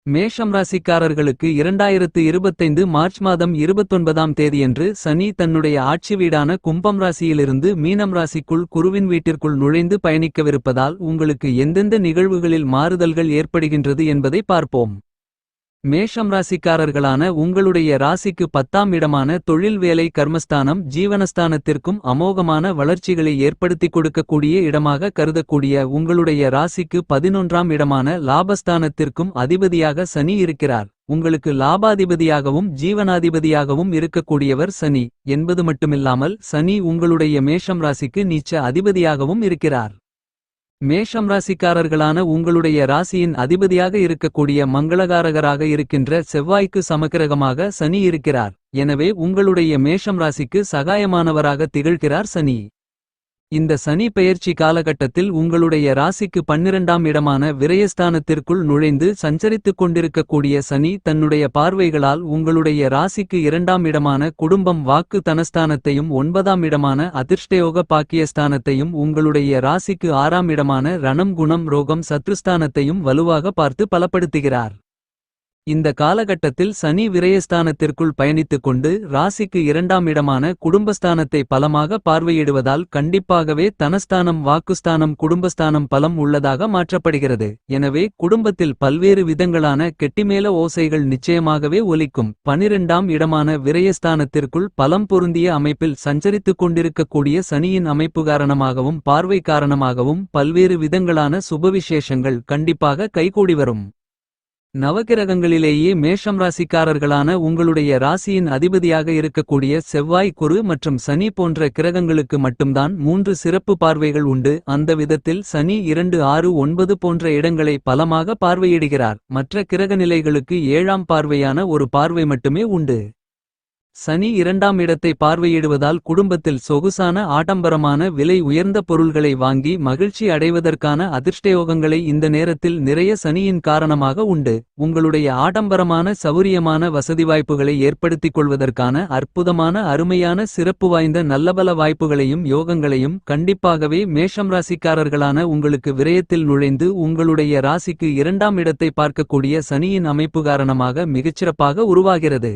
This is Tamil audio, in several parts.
மேஷம் ராசிக்காரர்களுக்கு 2025 மார்ச் மாதம் 29ஆம் தேதியன்று சனி தன்னுடைய ஆட்சி வீடான கும்பம் ராசியிலிருந்து மீனம் ராசிக்குள் குருவின் வீட்டிற்குள் நுழைந்து பயணிக்கவிருப்பதால் உங்களுக்கு எந்தெந்த நிகழ்வுகளில் மாறுதல்கள் ஏற்படுகின்றது என்பதை பார்ப்போம். மேஷம் ராசிக்காரர்களான உங்களுடைய ராசிக்கு 10ஆம் இடமான தொழில் வேலை கர்மஸ்தானம் ஜீவனஸ்தானத்திற்கும் அமோகமான வளர்ச்சிகளை ஏற்படுத்திக் கொடுக்கக்கூடிய இடமாக கருதக்கூடிய உங்களுடைய ராசிக்கு 11ஆம் இடமான லாபஸ்தானத்திற்கும் அதிபதியாக சனி இருக்கிறார். உங்களுக்கு லாபாதிபதியாகவும் ஜீவனாதிபதியாகவும் இருக்கக்கூடியவர் சனி என்பது மட்டுமில்லாமல் சனி உங்களுடைய மேஷம் ராசிக்கு நீச்ச அதிபதியாகவும் இருக்கிறார். மேஷம் ராசிக்காரர்களான உங்களுடைய ராசியின் அதிபதியாக இருக்கக்கூடிய மங்களகாரகராக இருக்கின்ற செவ்வாய்க்கு சமக்கிரகமாக சனி இருக்கிறார். எனவே உங்களுடைய மேஷம் ராசிக்கு சகாயமானவராக திகழ்கிறார் சனி. இந்த சனி பெயர்ச்சி காலகட்டத்தில் உங்களுடைய ராசிக்கு 12ஆம் இடமான விரயஸ்தானத்திற்குள் நுழைந்து சஞ்சரித்துக் கொண்டிருக்கக்கூடிய சனி தன்னுடைய பார்வைகளால் உங்களுடைய ராசிக்கு 2ஆம் இடமான குடும்பம் வாக்கு தனஸ்தானத்தையும் 9ஆம் இடமான அதிர்ஷ்டயோக பாக்கியஸ்தானத்தையும் உங்களுடைய ராசிக்கு 6ஆம் இடமான ரணம் குணம் ரோகம் சத்ருஸ்தானத்தையும் வலுவாக பார்த்து பலப்படுத்துகிறார். இந்த காலகட்டத்தில் சனி விரயஸ்தானத்திற்குள் பயணித்துக் கொண்டு ராசிக்கு 2ஆம் இடமான குடும்பஸ்தானத்தை பலமாக பார்வையிடுவதால் கண்டிப்பாகவே தனஸ்தானம் வாக்குஸ்தானம் குடும்பஸ்தானம் பலம் உள்ளதாக மாற்றப்படுகிறது. எனவே குடும்பத்தில் பல்வேறு விதங்களான கெட்டிமேல ஓசைகள் நிச்சயமாகவே ஒலிக்கும். 12ஆம் இடமான விரயஸ்தானத்திற்குள் பலம் பொருந்திய அமைப்பில் சஞ்சரித்துக் கொண்டிருக்கக்கூடிய சனியின் அமைப்பு காரணமாகவும் பார்வை காரணமாகவும் பல்வேறு விதங்களான சுபவிசேஷங்கள் கண்டிப்பாக கைகூடி வரும். நவகிரகங்களிலேயே மேஷம் ராசிக்காரர்களான உங்களுடைய ராசியின் அதிபதியாக இருக்கக்கூடிய செவ்வாய் குரு மற்றும் சனி போன்ற கிரகங்களுக்கு மட்டும்தான் 3 சிறப்பு பார்வைகள் உண்டு. அந்த விதத்தில் சனி 2 6 9 போன்ற இடங்களை பலமாக பார்வையிடுகிறார். மற்ற கிரகநிலைகளுக்கு 7ஆம் பார்வையான ஒரு பார்வை மட்டுமே உண்டு. சனி 2ஆம் இடத்தை பார்வையிடுவதால் குடும்பத்தில் சொகுசான ஆடம்பரமான விலை உயர்ந்த பொருள்களை வாங்கி மகிழ்ச்சி அடைவதற்கான அதிர்ஷ்டயோகங்களை இந்த நேரத்தில் நிறைய சனியின் காரணமாக உண்டு. உங்களுடைய ஆடம்பரமான சௌரியமான வசதி வாய்ப்புகளை ஏற்படுத்திக் கொள்வதற்கான அற்புதமான அருமையான சிறப்பு வாய்ந்த நல்லபல வாய்ப்புகளையும் யோகங்களையும் கண்டிப்பாகவே மேஷம் ராசிக்காரர்களான உங்களுக்கு விரயத்தில் நுழைந்து உங்களுடைய ராசிக்கு 2ஆம் இடத்தை பார்க்கக்கூடிய சனியின் அமைப்பு காரணமாக மிகச்சிறப்பாக உருவாகிறது.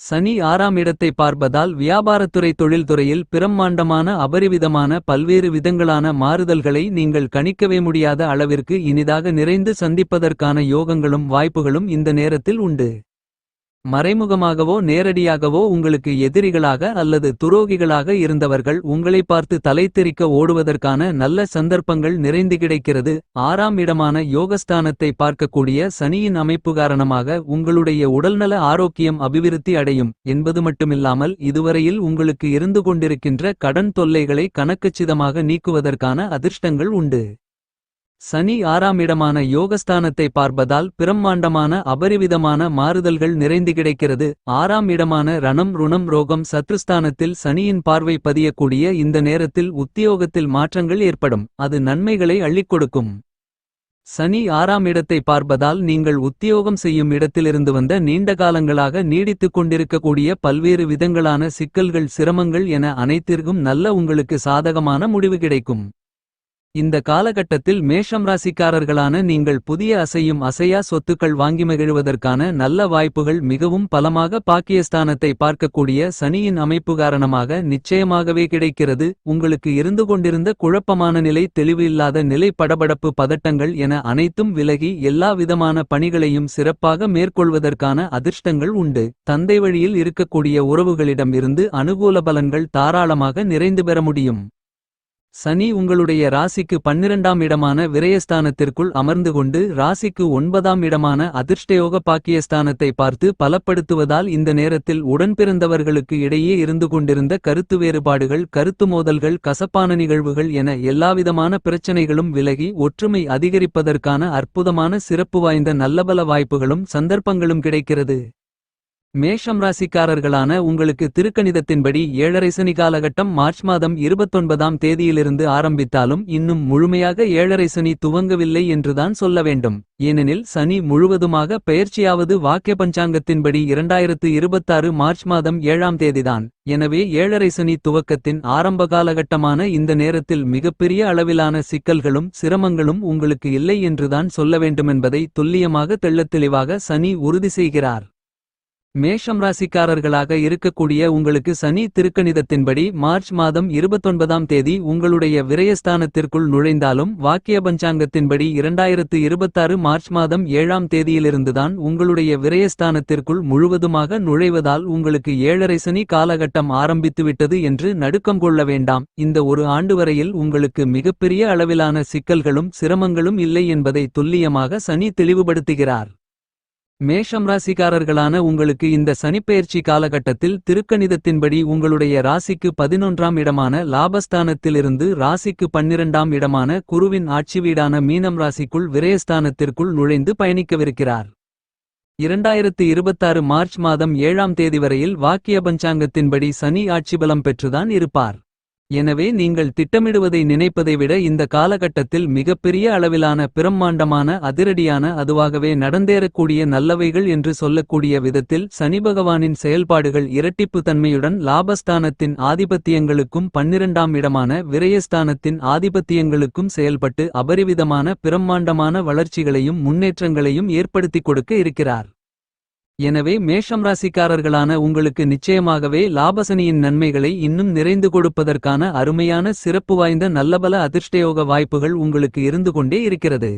சனி 6ஆம் இடத்தை பார்ப்பதால் வியாபாரத்துறை தொழில்துறையில் பிரம்மாண்டமான அபரிவிதமான பல்வேறு விதங்களான மாறுதல்களை நீங்கள் கணிக்கவே முடியாத அளவிற்கு இனிதாக நிறைந்து சந்திப்பதற்கான யோகங்களும் வாய்ப்புகளும் இந்த நேரத்தில் உண்டு. மறைமுகமாகவோ நேரடியாகவோ உங்களுக்கு எதிரிகளாக அல்லது துரோகிகளாக இருந்தவர்கள் உங்களை பார்த்து தலைத்தெறிக்க ஓடுவதற்கான நல்ல சந்தர்ப்பங்கள் நிறைந்து கிடைக்கிறது. 6ஆம் இடமான யோகஸ்தானத்தை பார்க்கக்கூடிய சனியின் அமைப்பு காரணமாக உங்களுடைய உடல்நல ஆரோக்கியம் அபிவிருத்தி அடையும் என்பது மட்டுமில்லாமல் இதுவரையில் உங்களுக்கு இருந்து கொண்டிருக்கின்ற கடன் தொல்லைகளை கணக்கச்சிதமாக நீக்குவதற்கான அதிர்ஷ்டங்கள் உண்டு. சனி 6ஆம் இடமான யோகஸ்தானத்தை பார்ப்பதால் பிரம்மாண்டமான அபரிவிதமான மாறுதல்கள் நிறைந்து கிடைக்கிறது. 6ஆம் இடமான ரணம் ருணம் ரோகம் சத்ருஸ்தானத்தில் சனியின் பார்வை பதியக்கூடிய இந்த நேரத்தில் உத்தியோகத்தில் மாற்றங்கள் ஏற்படும். அது நன்மைகளை அள்ளிக் கொடுக்கும். சனி 6ஆம் இடத்தை பார்ப்பதால் நீங்கள் உத்தியோகம் செய்யும் இடத்திலிருந்து வந்த நீண்ட காலங்களாக நீடித்துக் கொண்டிருக்கக்கூடிய பல்வேறு விதங்களான சிக்கல்கள் சிரமங்கள் என அனைத்திற்கும் நல்ல உங்களுக்கு சாதகமான முடிவு கிடைக்கும். இந்த காலகட்டத்தில் மேஷம் ராசிக்காரர்களான நீங்கள் புதிய அசையும் அசையா சொத்துக்கள் வாங்கி மகிழ்வதற்கான நல்ல வாய்ப்புகள் மிகவும் பலமாக பாக்கியஸ்தானத்தை பார்க்கக்கூடிய சனியின் அமைப்பு காரணமாக நிச்சயமாகவே கிடைக்கிறது. உங்களுக்கு இருந்து கொண்டிருந்த குழப்பமான நிலை தெளிவு இல்லாத நிலை படபடப்பு பதட்டங்கள் என அனைத்தும் விலகி எல்லா விதமான பணிகளையும் சிறப்பாக மேற்கொள்வதற்கான அதிர்ஷ்டங்கள் உண்டு. தந்தை வழியில் இருக்கக்கூடிய உறவுகளிடம் இருந்து அனுகூல பலன்கள் தாராளமாக நிறைந்து பெற முடியும். சனி உங்களுடைய ராசிக்கு 12ஆம் இடமான விரயஸ்தானத்திற்குள் அமர்ந்து கொண்டு ராசிக்கு 9ஆம் இடமான அதிர்ஷ்டயோக பாக்கியஸ்தானத்தை பார்த்து பலப்படுத்துவதால் இந்த நேரத்தில் உடன்பிறந்தவர்களுக்கு இடையே இருந்து கொண்டிருந்த கருத்து வேறுபாடுகள் கருத்து மோதல்கள் கசப்பான நிகழ்வுகள் என எல்லாவிதமான பிரச்சனைகளும் விலகி ஒற்றுமை அதிகரிப்பதற்கான அற்புதமான சிறப்பு வாய்ந்த நல்லபல வாய்ப்புகளும் சந்தர்ப்பங்களும் கிடைக்கிறது. மேஷம் ராசிக்காரர்களான உங்களுக்கு திருக்கணிதத்தின்படி ஏழரை சனி காலகட்டம் மார்ச் மாதம் 29ஆம் தேதியிலிருந்து ஆரம்பித்தாலும் இன்னும் முழுமையாக ஏழரை சனி துவங்கவில்லை என்றுதான் சொல்ல வேண்டும். ஏனெனில் சனி முழுவதுமாக பெயர்ச்சியாவது வாக்கிய பஞ்சாங்கத்தின்படி 2026 மார்ச் மாதம் 7ஆம் தேதிதான். எனவே ஏழரை சனி துவக்கத்தின் ஆரம்ப காலகட்டமான இந்த நேரத்தில் மிகப்பெரிய அளவிலான சிக்கல்களும் சிரமங்களும் உங்களுக்கு இல்லை என்றுதான் சொல்ல வேண்டுமென்பதை துல்லியமாக தெள்ளத்தெளிவாக சனி உறுதி செய்கிறார். மேஷம் ராசிக்காரர்களாக இருக்கக்கூடிய உங்களுக்கு சனி திருக்கணிதத்தின்படி மார்ச் மாதம் 29ஆம் தேதி உங்களுடைய விரயஸ்தானத்திற்குள் நுழைந்தாலும் வாக்கிய பஞ்சாங்கத்தின்படி 2026 மார்ச் மாதம் 7ஆம் தேதியிலிருந்துதான் உங்களுடைய விரயஸ்தானத்திற்குள் முழுவதுமாக நுழைவதால் உங்களுக்கு ஏழரை சனி காலகட்டம் ஆரம்பித்துவிட்டது என்று நடுக்கம் கொள்ள வேண்டாம். இந்த ஒரு ஆண்டு வரையில் உங்களுக்கு மிகப்பெரிய அளவிலான சிக்கல்களும் சிரமங்களும் இல்லை என்பதை துல்லியமாக சனி தெளிவுபடுத்துகிறார். மேஷம் ராசிக்காரர்களான உங்களுக்கு இந்த சனிப்பெயர்ச்சி காலகட்டத்தில் திருக்கணிதத்தின்படி உங்களுடைய ராசிக்கு 11ஆம் இடமான லாபஸ்தானத்திலிருந்து ராசிக்கு 12ஆம் இடமான குருவின் ஆட்சி வீடான மீனம் ராசிக்குள் விரயஸ்தானத்திற்குள் நுழைந்து பயணிக்கவிருக்கிறார். 2026 மார்ச் மாதம் 7ஆம் தேதி வரையில் வாக்கிய பஞ்சாங்கத்தின்படி சனி ஆட்சிபலம் பெற்றுதான் இருப்பார். எனவே நீங்கள் திட்டமிடுவதை நினைப்பதை விட இந்த காலகட்டத்தில் மிகப்பெரிய அளவிலான பிரம்மாண்டமான அதிரடியான அதுவாகவே நடந்தேறக்கூடிய நல்லவைகள் என்று சொல்லக்கூடிய விதத்தில் சனி பகவானின் செயல்பாடுகள் இரட்டிப்பு தன்மையுடன் லாபஸ்தானத்தின் ஆதிபத்தியங்களுக்கும் 12ஆம் இடமான விரயஸ்தானத்தின் ஆதிபத்தியங்களுக்கும் செயல்பட்டு அபரிவிதமான பிரம்மாண்டமான வளர்ச்சிகளையும் முன்னேற்றங்களையும் ஏற்படுத்திக் கொடுக்க இருக்கிறார். எனவே மேஷம் ராசிக்காரர்களான உங்களுக்கு நிச்சயமாகவே லாபசனியின் நன்மைகளை இன்னும் நிறைந்து கொடுப்பதற்கான அருமையான சிறப்பு வாய்ந்த நல்லபல அதிர்ஷ்டயோக வாய்ப்புகள் உங்களுக்கு இருந்து கொண்டே இருக்கிறது.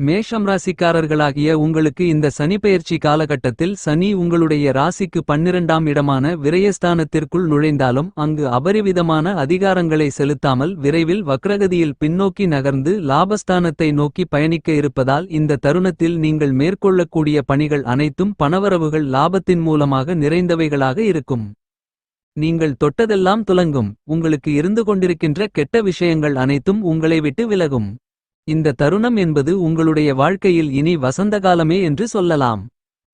மேஷம் ராசிக்காரர்களாகிய உங்களுக்கு இந்த சனிப்பெயர்ச்சி காலகட்டத்தில் சனி உங்களுடைய ராசிக்கு 12ஆம் இடமான விரயஸ்தானத்திற்குள் நுழைந்தாலும் அங்கு அபரிவிதமான அதிகாரங்களை செலுத்தாமல் விரைவில் வக்ரகதியில் பின்னோக்கி நகர்ந்து லாபஸ்தானத்தை நோக்கி பயணிக்க இருப்பதால் இந்த தருணத்தில் நீங்கள் மேற்கொள்ளக்கூடிய பணிகள் அனைத்தும் பணவரவுகள் லாபத்தின் மூலமாக நிறைந்தவைகளாக இருக்கும். நீங்கள் தொட்டதெல்லாம் துலங்கும். உங்களுக்கு இருந்து கொண்டிருக்கின்ற கெட்ட விஷயங்கள் அனைத்தும் உங்களை விட்டு விலகும். இந்த தருணம் என்பது உங்களுடைய வாழ்க்கையில் இனி வசந்தகாலமே என்று சொல்லலாம்.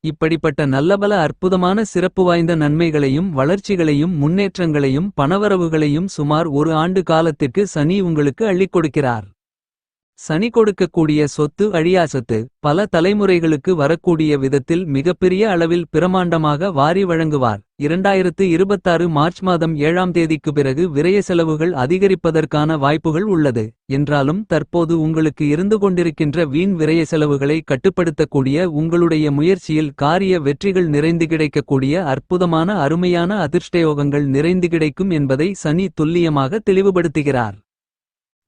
இப்படிப்பட்ட நல்லபல அற்புதமான சிறப்பு வாய்ந்த நன்மைகளையும் வளர்ச்சிகளையும் முன்னேற்றங்களையும் பணவரவுகளையும் சுமார் ஒரு ஆண்டு காலத்திற்கு சனி உங்களுக்கு அள்ளிக் கொடுக்கிறார். சனி கொடுக்கக்கூடிய சொத்து அழியா சொத்து. பல தலைமுறைகளுக்கு வரக்கூடிய விதத்தில் மிகப்பெரிய அளவில் பிரமாண்டமாக வாரி வழங்குவார். 2026 மார்ச் மாதம் 7ஆம் தேதிக்கு பிறகு விரய செலவுகள் அதிகரிப்பதற்கான வாய்ப்புகள் உள்ளது. என்றாலும் தற்போது உங்களுக்கு இருந்து கொண்டிருக்கின்ற வீண் விரய செலவுகளை கட்டுப்படுத்தக்கூடிய உங்களுடைய முயற்சியில் காரிய வெற்றிகள் நிறைந்து கிடைக்கக்கூடிய அற்புதமான அருமையான அதிர்ஷ்டயோகங்கள் நிறைந்து கிடைக்கும் என்பதை சனி துல்லியமாக தெளிவுபடுத்துகிறார்.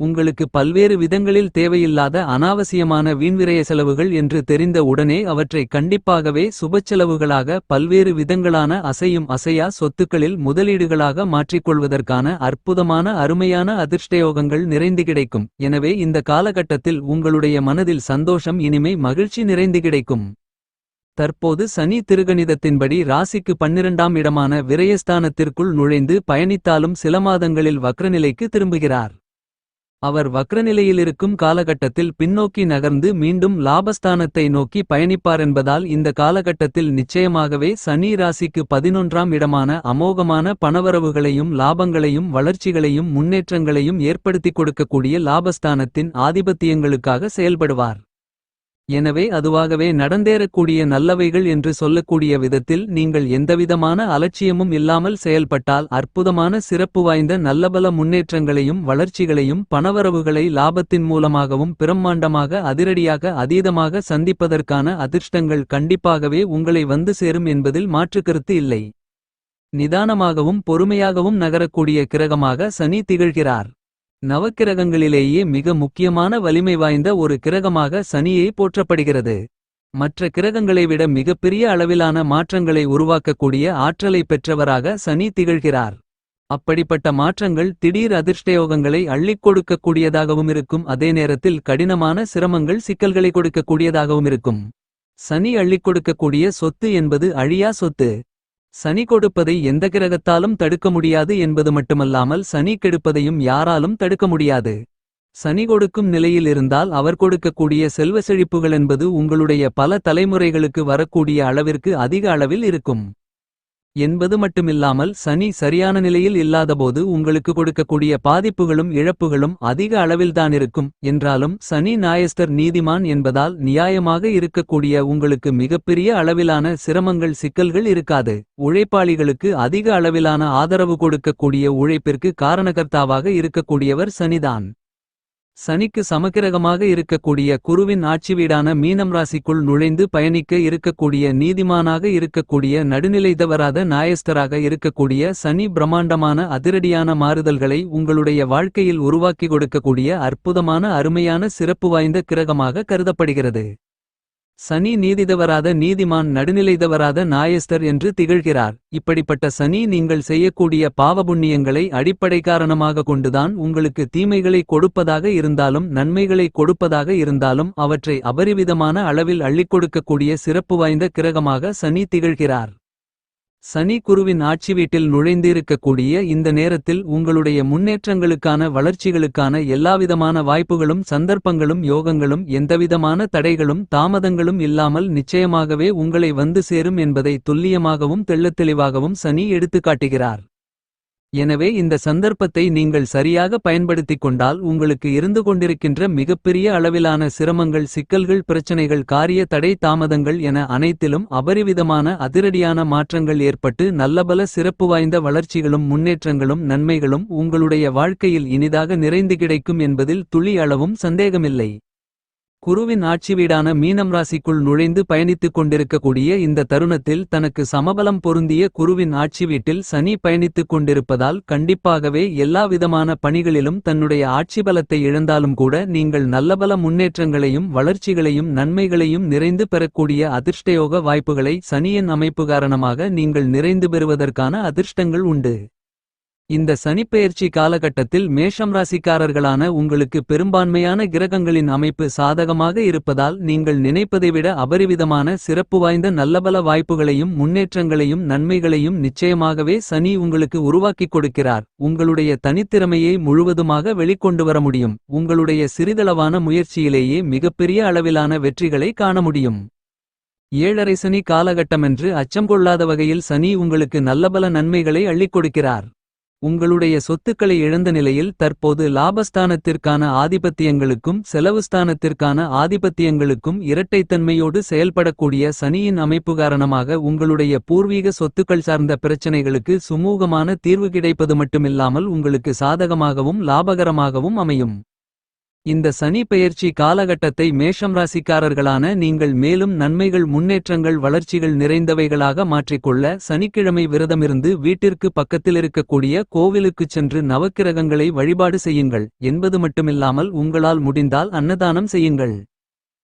உங்களுக்கு பல்வேறு விதங்களில் தேவையில்லாத அனாவசியமான வீண்விரய செலவுகள் என்று தெரிந்த உடனே அவற்றை கண்டிப்பாகவே சுபச்செலவுகளாக பல்வேறு விதங்களான அசையும் அசையா சொத்துக்களில் முதலீடுகளாக மாற்றிக்கொள்வதற்கான அற்புதமான அருமையான அதிர்ஷ்டயோகங்கள் நிறைந்து கிடைக்கும். எனவே இந்த காலகட்டத்தில் உங்களுடைய மனதில் சந்தோஷம் இனிமை மகிழ்ச்சி நிறைந்து கிடைக்கும். தற்போது சனி திருகணிதத்தின்படி ராசிக்கு 12ஆம் இடமான விரயஸ்தானத்திற்குள் நுழைந்து பயணித்தாலும் சில மாதங்களில் வக்ரநிலைக்கு திரும்புகிறார். அவர் வக்ரநிலையிலிருக்கும் காலகட்டத்தில் பின்னோக்கி நகர்ந்து மீண்டும் லாபஸ்தானத்தை நோக்கி பயணிப்பாரென்பதால் இந்த காலகட்டத்தில் நிச்சயமாகவே சனி ராசிக்கு 11ஆம் இடமான அமோகமான பணவரவுகளையும் லாபங்களையும் வளர்ச்சிகளையும் முன்னேற்றங்களையும் ஏற்படுத்திக் கொடுக்கக்கூடிய லாபஸ்தானத்தின் ஆதிபத்தியங்களுக்காக செயல்படுவார். எனவே அதுவாகவே நடந்தேறக்கூடிய நல்லவைகள் என்று சொல்லக்கூடிய விதத்தில் நீங்கள் எந்தவிதமான அலட்சியமும் இல்லாமல் செயல்பட்டால் அற்புதமான சிறப்பு வாய்ந்த நல்லபல முன்னேற்றங்களையும் வளர்ச்சிகளையும் பணவரவுகளை லாபத்தின் மூலமாகவும் பிரம்மாண்டமாக அதிரடியாக அதீதமாக சந்திப்பதற்கான அதிர்ஷ்டங்கள் கண்டிப்பாகவே உங்களை வந்து சேரும் என்பதில் மாற்றுக்கருத்து இல்லை. நிதானமாகவும் பொறுமையாகவும் நகரக்கூடிய கிரகமாக சனி திகழ்கிறார். நவக்கிரகங்களிலேயே மிக முக்கியமான வலிமை வாய்ந்த ஒரு கிரகமாக சனியே போற்றப்படுகிறது. மற்ற கிரகங்களை விட மிகப்பெரிய அளவிலான மாற்றங்களை உருவாக்கக்கூடிய ஆற்றலை பெற்றவராக சனி திகழ்கிறார். அப்படிப்பட்ட மாற்றங்கள் திடீர் அதிர்ஷ்டயோகங்களை அள்ளிக் கொடுக்கக்கூடியதாகவும் இருக்கும். அதே நேரத்தில் கடினமான சிரமங்கள் சிக்கல்களை கொடுக்கக்கூடியதாகவும் இருக்கும். சனி அள்ளிக் கொடுக்கக்கூடிய சொத்து என்பது அழியா சொத்து. சனி கொடுப்பதை எந்த கிரகத்தாலும் தடுக்க முடியாது என்பது மட்டுமல்லாமல் சனி கெடுப்பதையும் யாராலும் தடுக்க முடியாது. சனி கொடுக்கும் நிலையில் இருந்தால் அவர் கொடுக்கக்கூடிய செல்வ செழிப்புகளென்பது உங்களுடைய பல தலைமுறைகளுக்கு வரக்கூடிய அளவிற்கு அதிக அளவில் இருக்கும் என்பது மட்டுமில்லாமல் சனி சரியான நிலையில் இல்லாதபோது உங்களுக்கு கொடுக்கக்கூடிய பாதிப்புகளும் இழப்புகளும் அதிக அளவில்தானிருக்கும் என்றாலும் சனி நாயஸ்தர் நீதிமான் என்பதால் நியாயமாக இருக்கக்கூடிய உங்களுக்கு மிகப்பெரிய அளவிலான சிரமங்கள் சிக்கல்கள் இருக்காது. உழைப்பாளிகளுக்கு அதிக அளவிலான ஆதரவு கொடுக்கக்கூடிய உழைப்பிற்கு காரணகர்த்தாவாக இருக்கக்கூடியவர் சனிதான். சனிக்கு சமக்கிரகமாக இருக்கக்கூடிய குருவின் ஆட்சி வீடான மீனம் ராசிக்குள் நுழைந்து பயணிக்க இருக்கக்கூடிய நீதிமானாக இருக்கக்கூடிய நடுநிலை தவறாத நாயஸ்தராக இருக்கக்கூடிய சனி பிரம்மாண்டமான அதிரடியான மாறுதல்களை உங்களுடைய வாழ்க்கையில் உருவாக்கி கொடுக்கக்கூடிய அற்புதமான அருமையான சிறப்பு வாய்ந்த கிரகமாக கருதப்படுகிறது. சனி நீதிதவறாத நீதிமான் நடுநிலைதவறாத நாயஸ்தர் என்று திகழ்கிறார். இப்படிப்பட்ட சனி நீங்கள் செய்யக்கூடிய பாவபுண்ணியங்களை அடிப்படை காரணமாக கொண்டுதான் உங்களுக்கு தீமைகளை கொடுப்பதாக இருந்தாலும் நன்மைகளை கொடுப்பதாக இருந்தாலும் அவற்றை அபரிவிதமான அளவில் அள்ளிக் கொடுக்கக்கூடிய சிறப்பு வாய்ந்த கிரகமாக சனி திகழ்கிறார். சனி குருவின் ஆட்சி வீட்டில் நுழைந்திருக்கக்கூடிய இந்த நேரத்தில் உங்களுடைய முன்னேற்றங்களுக்கான வளர்ச்சிகளுக்கான எல்லாவிதமான வாய்ப்புகளும் சந்தர்ப்பங்களும் யோகங்களும் எந்தவிதமான தடைகளும் தாமதங்களும் இல்லாமல் நிச்சயமாகவே உங்களை வந்து சேரும் என்பதை துல்லியமாகவும் தெள்ளத்தெளிவாகவும் சனி எடுத்துக்காட்டுகிறார். எனவே இந்த சந்தர்ப்பத்தை நீங்கள் சரியாக பயன்படுத்திக் கொண்டால் உங்களுக்கு இருந்து கொண்டிருக்கின்ற மிகப்பெரிய அளவிலான சிரமங்கள் சிக்கல்கள் பிரச்சனைகள் காரிய தடை தாமதங்கள் என அனைத்திலும் அபரிவிதமான அதிரடியான மாற்றங்கள் ஏற்பட்டு நல்லபல சிறப்பு வாய்ந்த வளர்ச்சிகளும் முன்னேற்றங்களும் நன்மைகளும் உங்களுடைய வாழ்க்கையில் இனிதாக நிறைந்து கிடைக்கும் என்பதில் துளி அளவும் சந்தேகமில்லை. குருவின் ஆட்சி வீடான மீனம் ராசிக்குள் நுழைந்து பயணித்துக் கொண்டிருக்கக்கூடிய இந்த தருணத்தில் தனக்கு சமபலம் பொருந்திய குருவின் ஆட்சி வீட்டில் சனி பயணித்துக் கொண்டிருப்பதால் கண்டிப்பாகவே எல்லா விதமான பணிகளிலும் தன்னுடைய ஆட்சி பலத்தை இழந்தாலும் கூட நீங்கள் நல்லபல முன்னேற்றங்களையும் வளர்ச்சிகளையும் நன்மைகளையும் நிறைந்து பெறக்கூடிய அதிர்ஷ்டயோக வாய்ப்புகளை சனியின் அமைப்பு காரணமாக நீங்கள் நிறைந்து பெறுவதற்கான அதிர்ஷ்டங்கள் உண்டு. இந்த சனிப்பெயர்ச்சி காலகட்டத்தில் மேஷம் ராசிக்காரர்களான உங்களுக்கு பெரும்பான்மையான கிரகங்களின் அமைப்பு சாதகமாக இருப்பதால் நீங்கள் நினைப்பதை விட அபரிவிதமான சிறப்பு வாய்ந்த நல்லபல வாய்ப்புகளையும் முன்னேற்றங்களையும் நன்மைகளையும் நிச்சயமாகவே சனி உங்களுக்கு உருவாக்கிக் கொடுக்கிறார். உங்களுடைய தனித்திறமையை முழுவதுமாக வெளிக்கொண்டு வர முடியும். உங்களுடைய சிறிதளவான முயற்சியிலேயே மிகப்பெரிய அளவிலான வெற்றிகளை காண முடியும். ஏழரை சனி காலகட்டமென்று அச்சம் கொள்ளாத வகையில் சனி உங்களுக்கு நல்லபல நன்மைகளை அள்ளிக் கொடுக்கிறார். உங்களுடைய சொத்துக்களை இழந்த நிலையில் தற்போது லாபஸ்தானத்திற்கான ஆதிபத்தியங்களுக்கும் செலவுஸ்தானத்திற்கான ஆதிபத்தியங்களுக்கும் இரட்டைத்தன்மையோடு செயல்படக்கூடிய சனியின் அமைப்பு காரணமாக உங்களுடைய பூர்வீக சொத்துக்கள் சார்ந்த பிரச்சனைகளுக்கு சுமூகமான தீர்வு கிடைப்பது மட்டுமில்லாமல் உங்களுக்கு சாதகமாகவும் லாபகரமாகவும் அமையும். இந்த சனி பெயர்ச்சி காலகட்டத்தை மேஷம் ராசிக்காரர்களான நீங்கள் மேலும் நன்மைகள் முன்னேற்றங்கள் வளர்ச்சிகள் நிறைந்தவைகளாக மாற்றிக்கொள்ள சனிக்கிழமை விரதமிருந்து வீட்டிற்கு பக்கத்திலிருக்கக்கூடிய கோவிலுக்குச் சென்று நவக்கிரகங்களை வழிபாடு செய்யுங்கள் என்பது மட்டுமில்லாமல் உங்களால் முடிந்தால் அன்னதானம் செய்யுங்கள்.